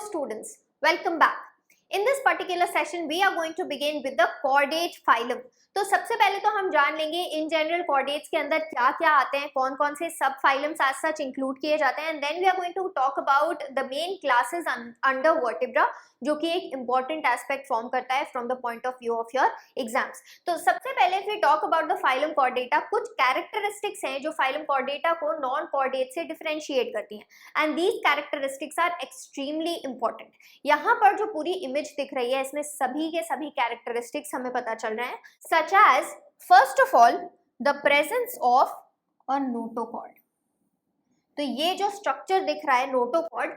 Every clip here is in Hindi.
students, welcome back. In this particular session, we are going to begin with the chordate phylum. तो सबसे पहले तो हम जान लेंगे इन जनरल कॉर्डेट्स के अंदर क्या क्या आते हैं, कौन कौन से सब फाइलम्स एज सच इंक्लूड किए जाते हैं, and then we are going to talk about the main classes under vertebra, जो कि एक इंपॉर्टेंट एस्पेक्ट फॉर्म करता है from the point of view of your exams. तो सबसे पहले we talk about the phylum Chordata. कुछ कैरेक्टरिस्टिक्स हैं जो फाइलम कॉर्डेटा को नॉन कॉर्डेट से डिफरेंशिएट करती हैं, and these characteristics are extremely important. यहाँ पर जो पूरी इमेज दिख रही है, इसमें सभी के सभी कैरेक्टरिस्टिक्स हमें पता चल रहे हैं, such as first of all the presence of a notochord. तो ये जो स्ट्रक्चर दिख रहा है नोटोकॉर्ड,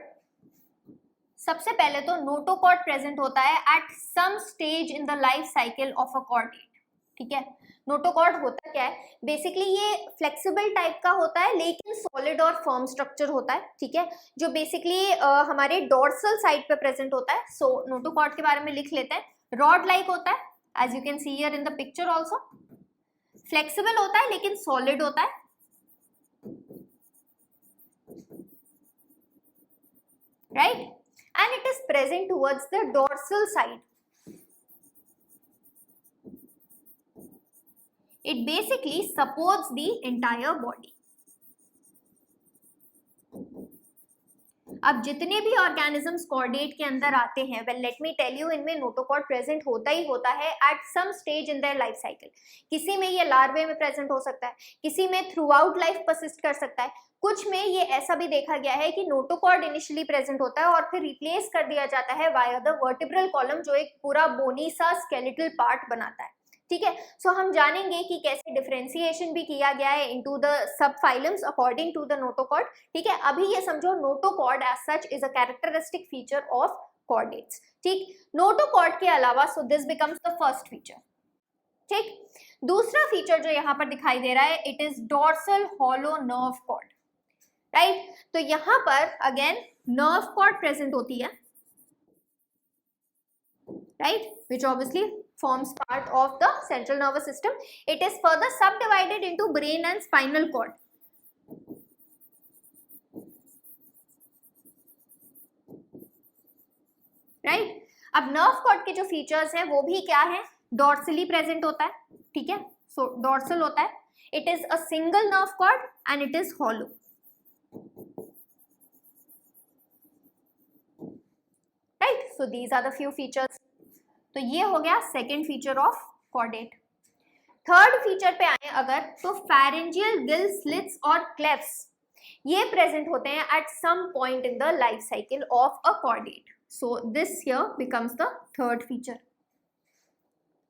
सबसे पहले तो नोटोकॉर्ड प्रेजेंट होता है at some stage in the life cycle of a chordate. ठीक है, नोटोकॉर्ड होता क्या है, बेसिकली ये फ्लेक्सिबल टाइप का होता है लेकिन सॉलिड और फर्म स्ट्रक्चर होता है. ठीक है, जो बेसिकली हमारे डोर्सल साइड पे प्रेजेंट होता है. सो नोटोकॉर्ड के बारे में लिख लेते हैं. रॉड लाइक होता है, as you can see here in the picture also. Flexible होता है लेकिन solid होता है. Right? And it is present towards the dorsal side. It basically supports the entire body. अब जितने भी ऑर्गेनिजम्स कॉर्डेट के अंदर आते हैं, well let me tell you, इनमें नोटोकॉर्ड प्रेजेंट होता ही होता है at some stage in their life cycle. किसी में ये लार्वे में प्रेजेंट हो सकता है, किसी में थ्रू आउट लाइफ परसिस्ट कर सकता है, कुछ में ये ऐसा भी देखा गया है कि नोटोकॉर्ड इनिशियली प्रेजेंट होता है और फिर रिप्लेस कर दिया जाता है वाया द वर्टिब्रल कॉलम, जो एक पूरा बोनी सा स्केलेटल पार्ट बनाता है. ठीक है, सो हम जानेंगे कि कैसे डिफरेंशिएशन भी किया गया है into the subphylums according to the notochord. ठीक है, अभी ये समझो notochord as such is a characteristic feature of chordates. ठीक, नोटोकॉर्ड के अलावा so this becomes the first feature. ठीक, दूसरा फीचर जो यहाँ पर दिखाई दे रहा है, it is dorsal hollow nerve cord. Right, तो यहाँ पर अगेन नर्व कॉर्ड प्रेजेंट होती है, right, which obviously forms part of the central nervous system. It is further subdivided into brain and spinal cord. Right? अब nerve cord के जो features हैं वो भी क्या है, dorsally present होता है. ठीक है, so dorsal होता है. It is a single nerve cord and it is hollow. Right? So these are the few features. तो ये हो गया second feature of chordate. Third feature पे आए अगर, तो फेरेंजियल गिल स्लिट्स और क्लेफ्स ये प्रेजेंट होते हैं at some point in the life cycle of a chordate. So this here becomes the third feature.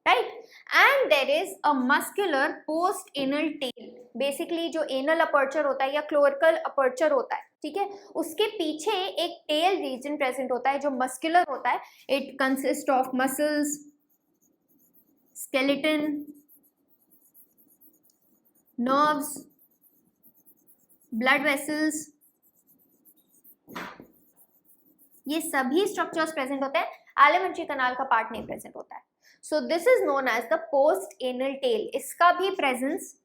Right, and there is a muscular post anal tail. Basically जो एनल अपर्चर होता है या क्लोरिकल अपर्चर होता है, ठीक है, उसके पीछे एक टेल रीजन प्रेजेंट होता है जो मस्कुलर होता है. It consist of muscles, skeleton, nerves, blood vessels, ये सभी स्ट्रक्चर्स प्रेजेंट होते हैं. एलिमेंट्री कनाल का पार्ट नहीं प्रेजेंट होता है. So this is known as the post anal tail. इसका भी presence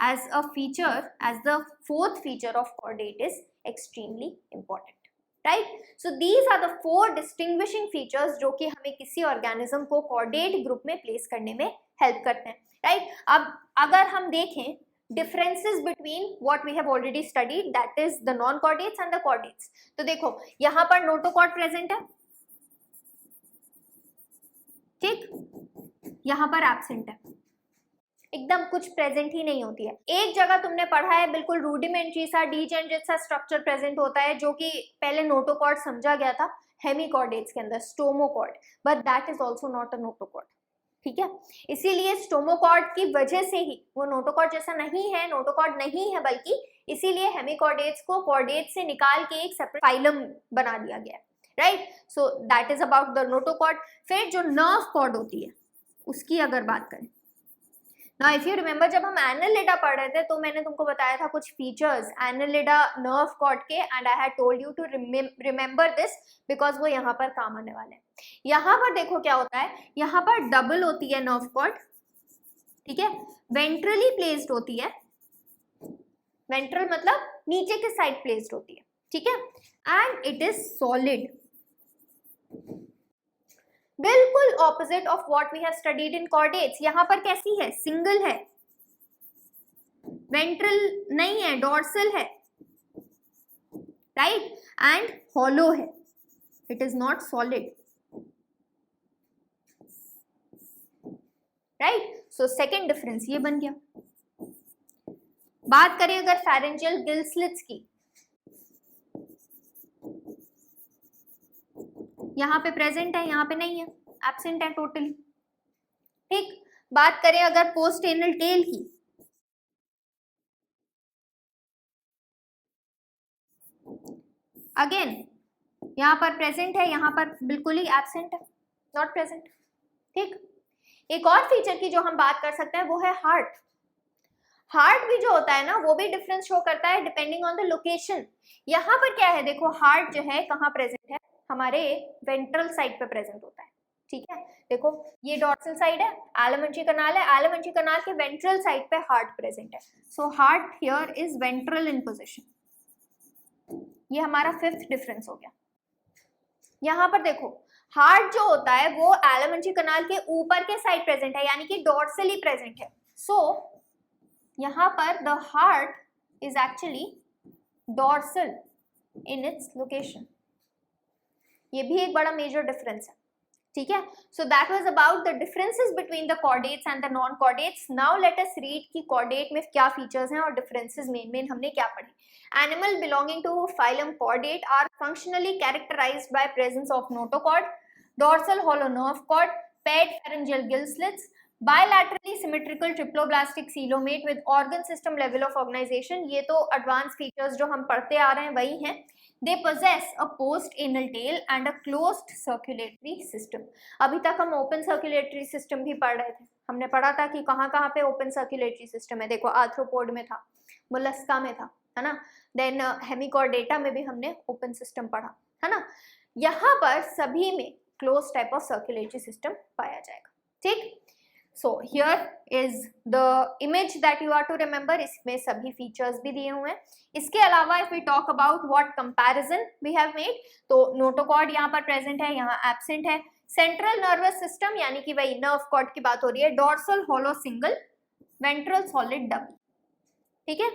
as a feature, as the fourth feature of chordate is extremely important. Right? So these are the four distinguishing features जो कि हमें किसी organism को chordate group में place करने में help करते हैं. Right? अब अगर हम देखें differences between what we have already studied, that is the non-chordates and the chordates. तो देखो यहाँ पर notochord present है, ठीक, यहाँ पर absent है, एकदम कुछ प्रेजेंट ही नहीं होती है. एक जगह तुमने पढ़ा है बिल्कुल रूडिमेंट्री सा डीजेनरेट सा स्ट्रक्चर प्रेजेंट होता है जो कि पहले नोटोकॉर्ड समझा गया था हेमिकॉर्डेट्स के अंदर, stomochord, but that is also not a notochord. ठीक है, इसीलिए स्टोमोकॉर्ड की वजह से ही वो नोटोकॉर्ड जैसा नहीं है, नोटोकॉर्ड नहीं है, बल्कि इसीलिए हेमिकॉर्डेट्स को कॉर्डेट से निकाल के एक सेपरेट फाइलम बना दिया गया है. Right, so that is about the notochord. फिर जो नर्व कॉर्ड होती है उसकी अगर बात करें, Now if you remember जब हम annelida पढ़ रहे थे तो मैंने तुमको बताया था कुछ features annelida nerve cord के, and I had told you to remember this because वो यहाँ पर काम आने वाले हैं. यहाँ पर देखो क्या होता है, यहाँ पर डबल होती है nerve cord. ठीक है, ventrally placed होती है, ventral मतलब नीचे के साइड प्लेस्ड होती है. ठीक है, and it is solid. बिल्कुल opposite of what we have studied in chordates. यहाँ पर कैसी है, सिंगल है, वेंट्रल नहीं है, डोर्सल है, राइट, एंड हॉलो है, it is not solid, right. So second difference ये बन गया। बात करें अगर फेरेंजियल गिल स्लिट्स की, यहाँ पे प्रेजेंट है, यहाँ पे नहीं है, एब्सेंट है टोटली, ठीक। बात करें अगर पोस्ट एनल टेल की, अगेन यहाँ पर प्रेजेंट है, यहाँ पर बिल्कुल ही एब्सेंट है, नॉट प्रेजेंट, ठीक। एक और फीचर की जो हम बात कर सकते हैं वो है हार्ट। हार्ट भी जो होता है ना वो भी डिफरेंस शो करता है डिपेंडिंग ऑन द लोकेशन। यहाँ पर क्या है, देखो हार्ट जो है कहाँ प्रेजेंट है, हमारे वेंट्रल साइड पे प्रेजेंट होता है, ठीक है। देखो ये डॉर्सल साइड है, एलिमेंट्री कनाल है, एलिमेंट्री कनाल के वेंट्रल साइड पे हार्ट प्रेजेंट है। So heart here is ventral in position. ये हमारा फिफ्थ डिफरेंस हो गया। यहाँ पर देखो हार्ट जो होता है वो एलिमेंट्री कनाल के ऊपर के साइड प्रेजेंट है, यानी कि डॉर्सली प्रेजेंट है। सो यहाँ पर the heart is actually dorsal in its location. ये भी एक बड़ा मेजर डिफरेंस है, ठीक है। So that was about the differences between the chordates and the non chordates. Now let us read कि कॉर्डेट में क्या फीचर्स हैं और डिफरेंसेस मेन हमने क्या पढ़े। Animal belonging to phylum Chordate are functionally characterized by presence of notochord, dorsal hollow nerve cord, paired pharyngeal gill slits, bilaterally symmetrical triploblastic coelomate with organ system level of organization। ये तो advanced features जो हम पढ़ते आ रहे हैं वही हैं। They possess a post anal tail and a closed circulatory system। अभी तक हम open circulatory system भी पढ़ रहे थे, हमने पढ़ा था कि कहाँ कहाँ पे open circulatory system है। देखो आर्थ्रोपोड में था, मोलस्का में था, है ना, देन हेमिकॉर्डेटा में भी हमने ओपन सिस्टम पढ़ा, है ना। यहाँ पर सभी में close type of circulatory system पाया जाएगा, ठीक। So here is the image that you are to remember. इसमें सभी फीचर्स भी दिए हुए हैं। इसके अलावा if we talk about what comparison we have made, तो नोटोकॉर्ड यहाँ पर प्रेजेंट है, यहाँ एब्सेंट है। सेंट्रल नर्वस सिस्टम यानी कि वही नर्व कॉर्ड की बात हो रही है, dorsal hollow single, ventral solid double, ठीक है।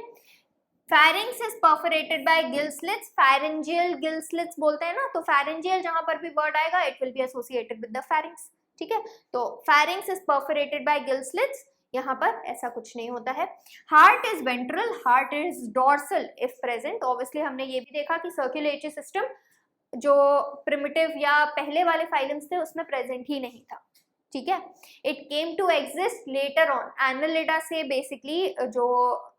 Pharynx is perforated by gill slits, pharyngeal gill slits बोलते हैं ना, तो pharyngeal जहां पर भी वर्ड आएगा it will be associated with the pharynx, ठीक है। तो pharynx is perforated by gill slits, यहाँ पर ऐसा कुछ नहीं होता है। Heart is ventral, heart is dorsal if present। Obviously हमने ये भी देखा कि circulatory system जो primitive या पहले वाले फाइलम्स थे उसमें प्रेजेंट ही नहीं था, ठीक है। It came to exist later on, Annelida से बेसिकली जो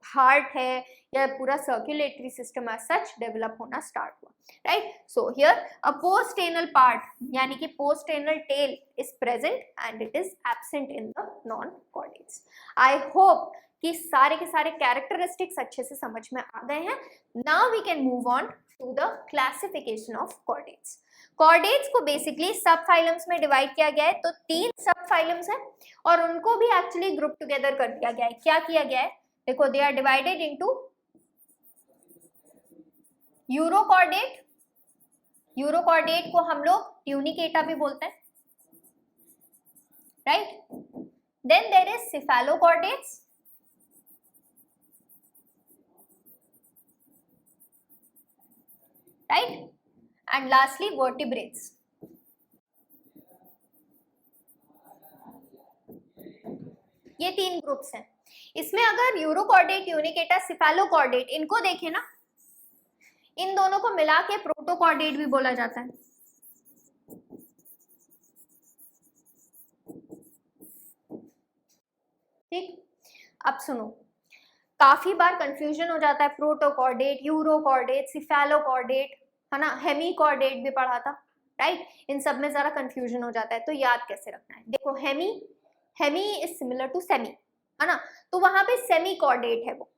हार्ट है या पूरा circulatory system as such develop होना स्टार्ट हुआ, right. So here a post anal part यानी कि post anal tail is present and it is absent in the non chordates. I hope कि सारे के सारे कैरेक्टरिस्टिक्स अच्छे से समझ में आ गए हैं। Now we can move on to the classification of chordates. Chordates को बेसिकली सब फाइलम्स में डिवाइड किया गया है, तो 3 सब फाइलम्स हैं और उनको भी एक्चुअली ग्रुप टुगेदर कर दिया गया है। क्या किया गया है, देखो they are divided into urochordate, urochordate को हम लोग ट्यूनिकेटा भी बोलते हैं, right. Then there is cephalochordates, right, and lastly vertebrates. ये 3 ग्रुप्स हैं। इसमें अगर यूरोकॉर्डेट, ट्यूनिकेटा, सिफेलोकॉर्डेट इनको देखें ना, इन दोनों को मिला के प्रोटोकॉर्डेट भी बोला जाता है, ठीक। अब सुनो, काफी बार कंफ्यूजन हो जाता है, प्रोटोकॉर्डेट, यूरोकॉर्डेट, सिफेलोकॉर्डेट, है ना, हेमिकॉर्डेट भी पढ़ा था, राइट। इन सब में जरा कंफ्यूजन हो जाता है, तो याद कैसे रखना है। देखो hemi is similar to semi, है ना, तो वहां पे सेमी कॉर्डेट है, वो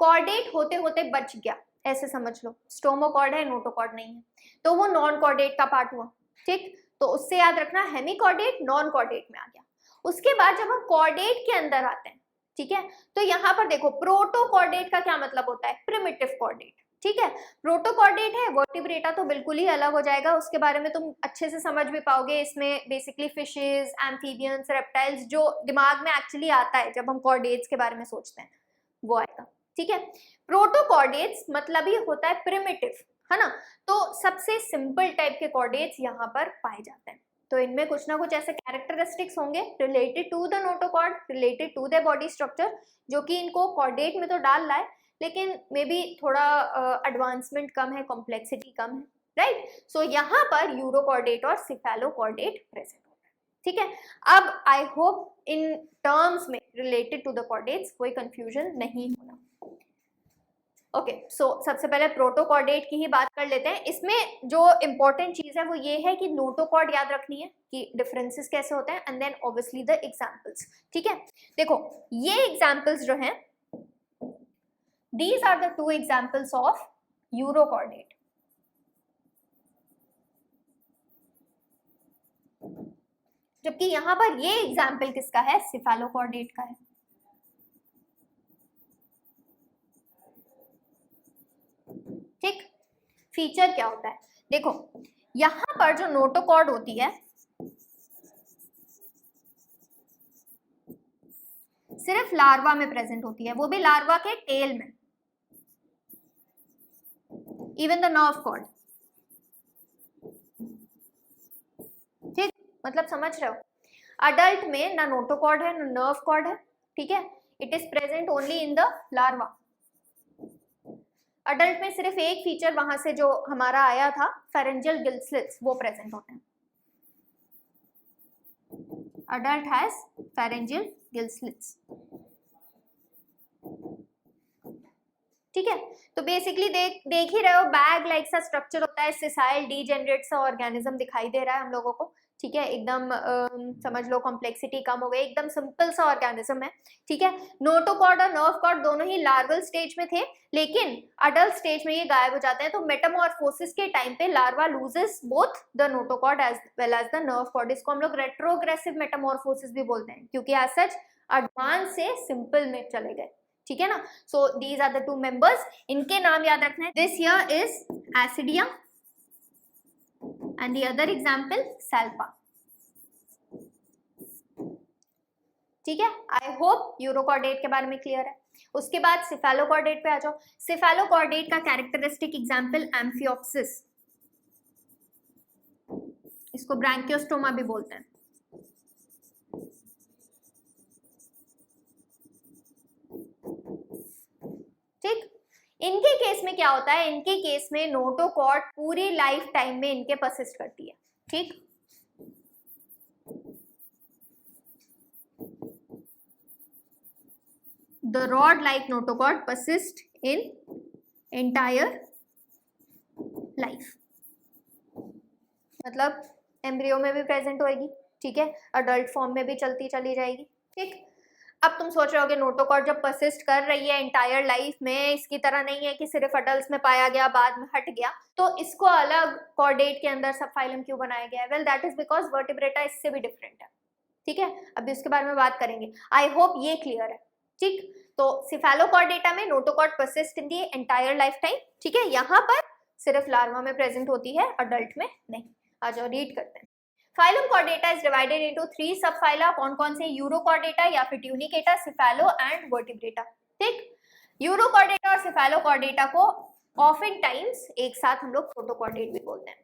कॉर्डेट होते होते बच गया, ऐसे समझ लो। स्टोमोकॉर्ड है, नोटोकॉर्ड नहीं है, तो वो नॉन कॉर्डेट का पार्ट हुआ, ठीक। तो उससे याद रखना हेमिकॉर्डेट नॉन कॉर्डेट में आ गया। उसके बाद जब हम कॉर्डेट के अंदर आते हैं, ठीक है, तो यहाँ पर देखो प्रोटोकॉर्डेट का क्या मतलब होता है, प्रिमिटिव कॉर्डेट, ठीक है। प्रोटोकॉर्डेट है, वर्टिब्रेटा तो बिल्कुल ही अलग हो जाएगा, उसके बारे में तुम अच्छे से समझ भी पाओगे। इसमें बेसिकली फिशेज, एम्फीबियंस, रेप्टाइल्स जो दिमाग में एक्चुअली आता है जब हम कॉर्डेट्स के बारे में सोचते हैं वो आएगा, ठीक है। प्रोटोकॉर्डेट्स मतलब ही होता है प्रिमिटिव, है ना, तो सबसे सिंपल टाइप के कॉर्डेट्स यहाँ पर पाए जाते हैं। तो इनमें कुछ ना कुछ ऐसे कैरेक्टरिस्टिक्स होंगे related to the notochord, related to the body structure, जो कि इनको कॉर्डेट में तो डाल रहा है, लेकिन मे बी थोड़ा एडवांसमेंट कम है, कॉम्प्लेक्सिटी कम है, राइट। सो यहाँ पर यूरोकॉर्डेट और सिफेलोकॉर्डेट प्रेजेंट होता है, ठीक है। अब आई होप इन टर्म्स में रिलेटेड टू द कॉर्डेट्स कोई कंफ्यूजन नहीं होना। ओके, सो सबसे पहले प्रोटोकॉर्डेट की ही बात कर लेते हैं। इसमें जो इंपॉर्टेंट चीज है वो ये है कि नोटोकॉर्ड याद रखनी है कि डिफरेंसेस कैसे होते हैं, and then obviously the examples, ठीक है। देखो ये एग्जांपल्स जो हैं, these are the two examples of urochordate. जबकि यहां पर ये एग्जाम्पल किसका है, सिफेलोकॉर्डेट का है। ठीक, फीचर क्या होता है, देखो यहां पर जो नोटोकॉर्ड होती है सिर्फ लार्वा में प्रेजेंट होती है, वो भी लार्वा के टेल में, इवन द नर्व कॉर्ड। ठीक, मतलब समझ रहे हो, अडल्ट में ना नोटोकॉर्ड है ना नर्व कॉर्ड है, ठीक है। It is present only in the larva. Adult में सिर्फ एक फीचर वहां से जो हमारा आया था, फेरेंजियल गिल स्लिट्स, वो प्रेजेंट होते हैं। Adult has pharyngeal gill slits, ठीक है। तो बेसिकली देख ही रहे हो, बैग लाइक सा स्ट्रक्चर होता है, सिसाइल डीजेनरेट सा ऑर्गेनिज्म दिखाई दे रहा है हम लोगों को, ठीक है। एकदम समझ लो कॉम्प्लेक्सिटी कम हो गई, एकदम सिंपल सा ऑर्गेनिज्म है, ठीक है। नोटोकॉर्ड और नर्व कॉर्ड दोनों ही लार्वल स्टेज में थे, लेकिन अडल्ट स्टेज में ये गायब हो जाते हैं। तो मेटामॉर्फोसिस के टाइम पे larva loses both the notochord as well as the nerve cord. इसको हम लोग रेट्रोग्रेसिव मेटामॉर्फोसिस भी बोलते हैं, क्योंकि एज सच एडवांस से सिंपल में चले गए, ठीक है ना। So these are the two members, इनके नाम याद रखना है। This here is Ascidia and the other example salpa, ठीक है। आई होप यूरोकॉर्डेट के बारे में क्लियर है। उसके बाद सिफेलोकॉर्डेट पे आ जाओ। सिफेलोकॉर्डेट का कैरेक्टरिस्टिक एग्जाम्पल एम्फियोक्सिस, इसको ब्रैंकियोस्टोमा भी बोलते हैं, ठीक। इनके केस में क्या होता है, इनके केस में नोटोकॉर्ड पूरी लाइफ टाइम में इनके परसिस्ट करती है, ठीक। The rod like notochord persist in entire life, मतलब एम्ब्रियो में भी प्रेजेंट होएगी, ठीक है, अडल्ट फॉर्म में भी चलती चली जाएगी, ठीक। अब तुम सोच रहे होगे नोटोकॉर्ड जब परसिस्ट कर रही है एंटायर लाइफ में, इसकी तरह नहीं है कि सिर्फ अडल्ट्स में पाया गया बाद में हट गया, तो इसको अलग कॉर्डेट के अंदर सब फाइलम क्यों बनाया गया है? Well that is because vertebrata इससे भी डिफरेंट है, ठीक है। अभी उसके बारे में बात करेंगे। आई होप ये क्लियर है, ठीक। तो सिफेलोकॉर्डेटा में notochord persist in the entire life time, ठीक है। यहाँ पर सिर्फ लार्वा में प्रेजेंट होती है, अडल्ट में नहीं। आ जाओ रीड करते हैं। Phylum Chordata is divided into 3 सब फाइला। कौन कौन से? यूरोकॉर्डेटा या फिर ट्यूनिकेटा, सिफेलो एंड वर्टिब्रेटा, ठीक। यूरोकॉर्डेटा और सिफेलोकॉर्डेटा को ऑफन टाइम्स एक साथ हम लोग प्रोटोकॉर्डेट भी बोलते हैं।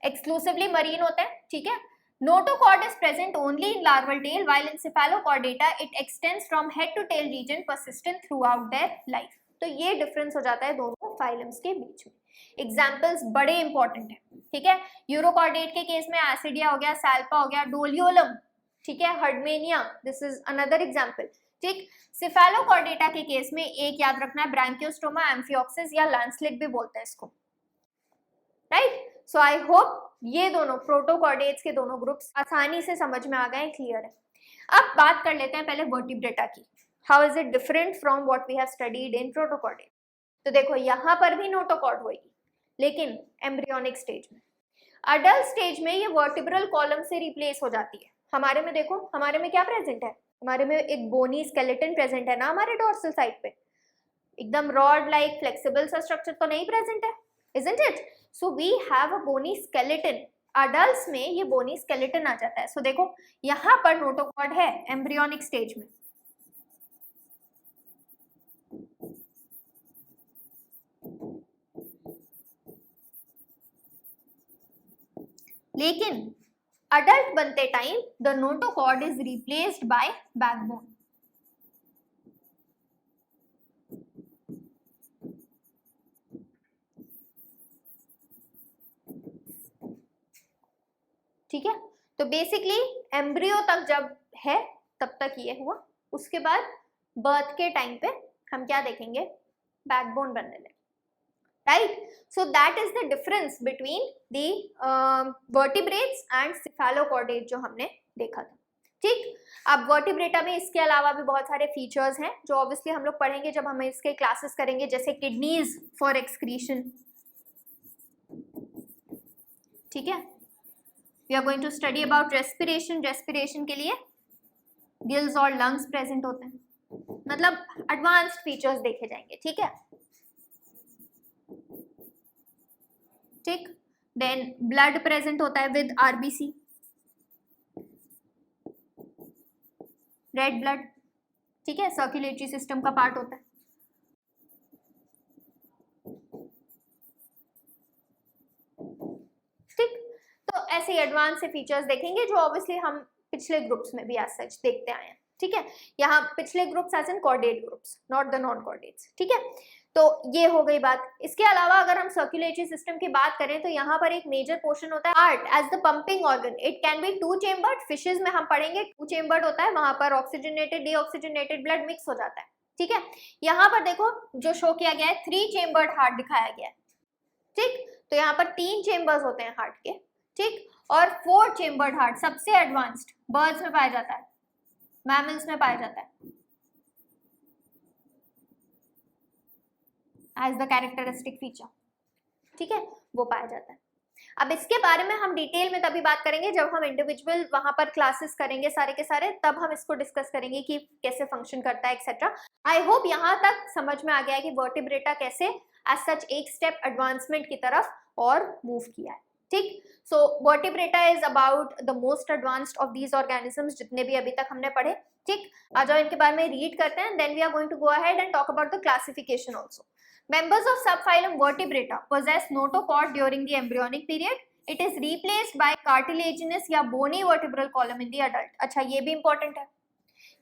एक्सक्लूसिवली मरीन होते हैं, ठीक है। Notochord is present only in larval tail, while in Cephalochordata it extends from head to tail region, persistent throughout their life. तो ये डिफरेंस हो जाता है दोनों फाइलम्स के बीच में। एग्जाम्पल्स बड़े इंपॉर्टेंट है, ठीक है। यूरोकॉर्डेट के केस में एसिडिया हो गया, सैल्पा हो गया, डोलियोलम, ठीक है, हर्डमेनिया, दिस इज अनदर एग्जाम्पल, ठीक। सिफेलोकॉर्डेटा के केस में एक याद रखना है, ब्रैंकियोस्टोमा, एम्फियोक्सिस या लैंडस्लिट भी बोलते हैं इसको, राइट। सो आई होप ये दोनों प्रोटोकॉर्डेट्स के दोनों ग्रुप्स आसानी से समझ में आ गए, क्लियर है। अब बात कर लेते हैं पहले वर्टिब्रेटा की। How is it different from what we have studied in protochordate? तो देखो यहाँ पर भी नोटोकॉर्ड होगी, लेकिन एम्ब्रियोनिक स्टेज में। अडल्ट स्टेज में ये वर्टिब्रल कॉलम से रिप्लेस हो जाती है। हमारे में देखो, हमारे में क्या प्रेजेंट है? हमारे में एक बोनी स्केलेटन प्रेजेंट है ना हमारे डोर्सल साइड पे। एकदम रॉड लाइक फ्लेक्सिबल सा स्ट्रक्चर तो नहीं प्रेजेंट है, isn't it? So we have a bony skeleton. Adults में ये bony skeleton आ जाता है. So देखो यहाँ पर नोटोकॉर्ड है एम्ब्रियोनिक स्टेज में, लेकिन अडल्ट बनते time the notochord is replaced by backbone. ठीक है, तो बेसिकली एम्ब्रियो तक जब है तब तक ये हुआ, उसके बाद बर्थ के टाइम पे हम क्या देखेंगे, बैकबोन बनने लगे, right. So that is the difference between the vertebrates and cephalochordate जो हमने देखा था. ठीक, अब वर्टिब्रेटा में इसके अलावा भी बहुत सारे फीचर्स हैं जो ऑब्वियसली हम लोग पढ़ेंगे जब हम इसके क्लासेस करेंगे, जैसे किडनीज फॉर एक्सक्रीशन. ठीक है, we are going to study about respiration. Respiration के लिए गिल्स और लंग्स प्रेजेंट होते हैं, मतलब एडवांस्ड फीचर्स देखे जाएंगे. ठीक है, ठीक. देन ब्लड प्रेजेंट होता है विद आरबीसी, रेड ब्लड. ठीक है, सर्कुलेटरी सिस्टम का पार्ट होता है. ठीक, तो ऐसे एडवांस से फीचर्स देखेंगे जो ऑब्वियसली हम पिछले ग्रुप्स में भी एज सच देखते आए हैं. ठीक है, यहाँ पिछले groups as in chordate groups, not the non chordates. ठीक है, तो ये हो गई बात. इसके अलावा अगर हम सर्कुलेटरी सिस्टम की बात करें तो यहाँ पर एक मेजर पोर्शन होता है heart as the pumping organ. It can be 2 chambered. Fishes में हम पढ़ेंगे 2 चेम्बर्ड होता है, वहां पर ऑक्सीजनेटेड डीऑक्सीजनेटेड ब्लड मिक्स हो जाता है. ठीक है, यहाँ पर देखो जो शो किया गया है 3 चेम्बर्ड हार्ट दिखाया गया है. ठीक, तो यहाँ पर 3 चेम्बर्स होते हैं हार्ट के. ठीक, और 4 चेम्बर्ड हार्ट सबसे एडवांस्ड बर्ड्स में पाया जाता है, मैमल्स में पाया जाता है एज द कैरेक्टरिस्टिक फीचर. ठीक है, वो पाया जाता है. अब इसके बारे में हम डिटेल में तभी बात करेंगे जब हम इंडिविजुअल वहां पर क्लासेस करेंगे सारे के सारे, तब हम इसको डिस्कस करेंगे कि कैसे फंक्शन करता है एक्सेट्रा. आई होप यहाँ तक समझ में आ गया है कि वर्टिब्रेटा कैसे एज सच एक स्टेप एडवांसमेंट की तरफ और मूव किया है. ठीक, so vertebrata is about the most advanced of these organisms जितने भी अभी तक हमने पढ़े. ठीक, आ जाओ इनके बारे में रीड करते हैं, then we are going to go ahead and talk about the classification also. Members of subphylum Vertebrata possess notochord during the embryonic period. It is replaced by cartilaginous या bony vertebral column in the adult. अच्छा, ये भी important है.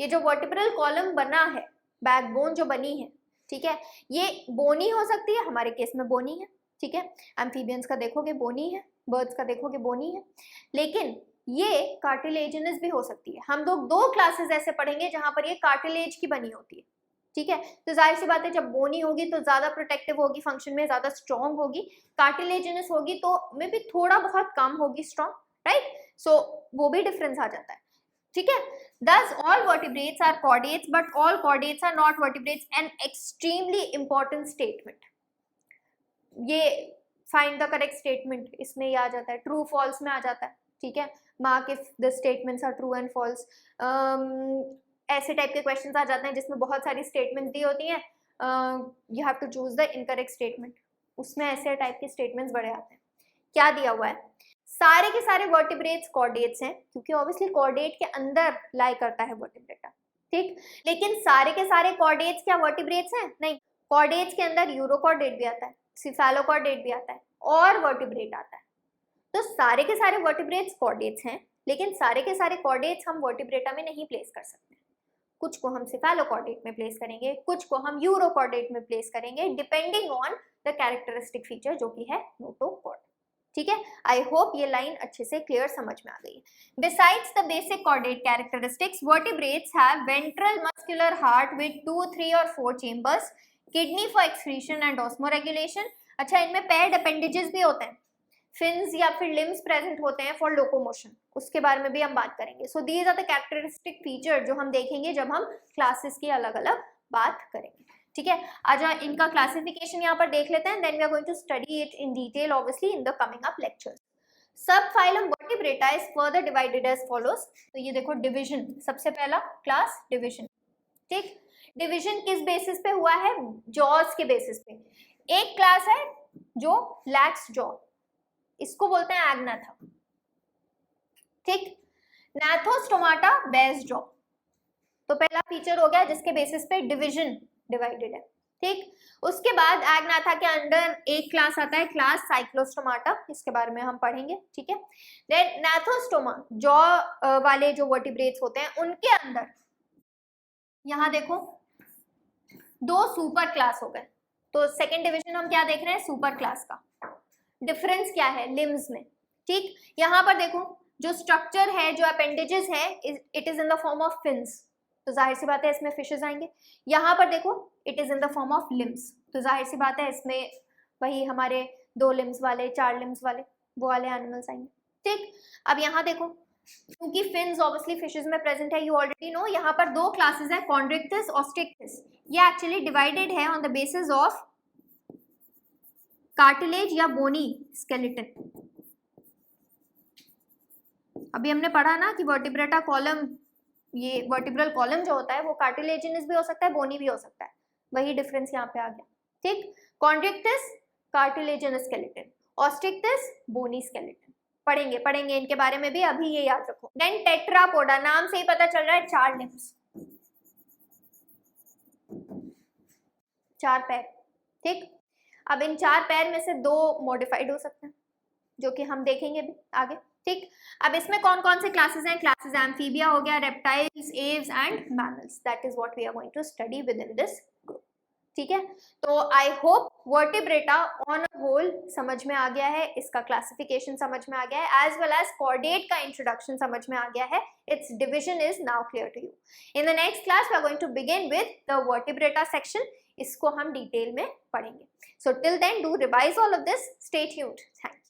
ये जो vertebral column बना है, backbone जो बनी है, ठीक है, ये bony हो सकती है, हमारे केस में bony है. ठीक है, amphibians का देखोगे bony है, birds का देखोगे bony है, लेकिन ये कार्टिलेजिनस भी हो सकती है. हम लोग 2 क्लासेस ऐसे पढ़ेंगे जहां पर ये कार्टिलेज की बनी होती है. ठीक है, तो जाहिर सी बात है जब बोनी होगी तो ज्यादा प्रोटेक्टिव होगी, फंक्शन में ज्यादा स्ट्रॉन्ग होगी. कार्टिलेजिनस होगी तो मे भी थोड़ा बहुत कम होगी स्ट्रॉन्ग, राइट. सो वो भी डिफरेंस आ जाता है. ठीक है, thus all vertebrates are chordates but all chordates are not vertebrates. An extremely important statement. ये फाइंड द करेक्ट स्टेटमेंट इसमें ये आ जाता है, ट्रू फॉल्स में आ जाता है. ठीक है, mark if the statements are true and false. ऐसे टाइप के क्वेश्चंस आ जाते हैं जिसमें बहुत सारी स्टेटमेंट्स दी होती हैं, you have to choose the incorrect statement. उसमें ऐसे टाइप के स्टेटमेंट्स बड़े आते हैं. क्या दिया हुआ है, सारे के सारे वर्टिब्रेट्स कॉर्डेट्स हैं, क्योंकि ऑब्वियसली कॉर्डेट के अंदर लाई करता है वर्टिब्रेटा. ठीक, लेकिन सारे के सारे कॉर्डेट्स क्या वर्टिब्रेट्स हैं? नहीं, कॉर्डेट्स के अंदर यूरोकॉर्डेट भी आता है, सिफेलोकॉर्डेट भी आता है और वर्टिब्रेट आता है. तो सारे के सारे वर्टिब्रेट्स कॉर्डेट्स हैं, लेकिन सारे के सारे कॉर्डेट्स हम वर्टिब्रेटा में नहीं प्लेस कर सकते. कुछ को हम सिफेलोकॉर्डेट में प्लेस करेंगे, कुछ को हम यूरोकॉर्डेट में प्लेस करेंगे, depending on the characteristic feature जो कि है नोटोकॉर्ड. ठीक है, आई होप ये लाइन अच्छे से क्लियर समझ में आ गई. Besides the basic chordate characteristics, vertebrates have ventral muscular heart with 2, 3 और 4 chambers, kidney for excretion and osmoregulation. अच्छा, इनमें पेयर्ड अपेंडेजेस भी होते हैं, फिन्स या फिर लिम्स प्रेजेंट होते हैं फॉर लोकोमोशन, उसके बारे में भी हम बात करेंगे. So these are the characteristic feature जो हम देखेंगे जब हम क्लासेस की अलग अलग बात करेंगे. ठीक है, आज इनका क्लासिफिकेशन यहाँ पर देख लेते हैं, then we are going to study it in detail obviously in the coming up lectures. Subphylum Vertebrata is further divided as follows. तो ये देखो डिवीजन, सबसे पहला क्लास डिवीजन. ठीक, डिवीजन किस बेसिस पे हुआ है? जॉस के बेसिस पे। एक क्लास है जो लैक्स जॉ, इसको बोलते हैं एग्नाथा, ठीक। नाथोस्टोमाटा बेयर्स जॉ, तो पहला फीचर हो गया जिसके बेसिस पे डिवीजन डिवाइडेड है, ठीक। उसके बाद एग्नाथा के अंडर एक क्लास आता है, क्लास साइक्लोस्टोमाटा, इसके बारे में हम पढ़ेंगे, ठीक है। देन नाथोस्टोमा, जॉ वाले जो वर्टिब्रेट्स होते हैं उनके अंदर यहाँ देखो दो सुपर क्लास हो गए, तो सेकेंड डिवीजन हम क्या देख रहे हैं? सुपर क्लास का। डिफरेंस क्या है? लिम्स में, ठीक। यहाँ पर देखो जो स्ट्रक्चर है, जो अपेंडेजेस है, it is in the form of fins, तो जाहिर सी बात है इसमें फिशेस आएंगे। यहाँ पर देखो it is in the form of limbs, तो जाहिर सी बात है इसमें वही हमारे 2 लिम्स वाले, 4 लिम्स वाले, वो वाले एनिमल्स आएंगे, ठीक। अब यहाँ देखो क्योंकि फिन्स ऑब्वियसली फिशेस में प्रेजेंट है, यू ऑलरेडी नो, यहाँ पर 2 क्लासेस है, कॉन्ड्रिक्टिस, ऑस्ट्रिक्टिस। ये एक्चुअली डिवाइडेड है on the basis of cartilage या बोनी स्केलेटन। अभी हमने पढ़ा ना कि वर्टिब्रेटा कॉलम, ये वर्टिब्रल कॉलम जो होता है वो कार्टिलेजिनस भी हो सकता है, बोनी भी हो सकता है, वही डिफरेंस यहाँ पे आ गया, ठीक। कॉन्ड्रिक्टिस कार्टिलेजिनस स्केलेटन, ऑस्ट्रिक्टिस बोनी स्केलेटन, पढ़ेंगे इनके बारे में भी, अभी ये याद रखो। देन टेट्रापोडा, नाम से ही पता चल रहा है 4 लिम्स, 4 पैर, ठीक। अब इन 4 पैर में से 2 मॉडिफाइड हो सकते हैं, जो कि हम देखेंगे भी आगे, ठीक। अब इसमें कौन कौन से क्लासेस हैं? क्लासेस एम्फीबिया हो गया, reptiles, Aves and mammals, that is what we are going to study within this group, ठीक है। तो I hope Vertebrata on a whole समझ में आ गया है, इसका क्लासिफिकेशन समझ में आ गया है, एज वेल एज कॉर्डेट का इंट्रोडक्शन समझ में आ गया है, its division is now clear to you. In the next class we are going to begin with the vertebrata section, इसको हम डिटेल में पढ़ेंगे। So till then do revise all of this, stay tuned, thank you.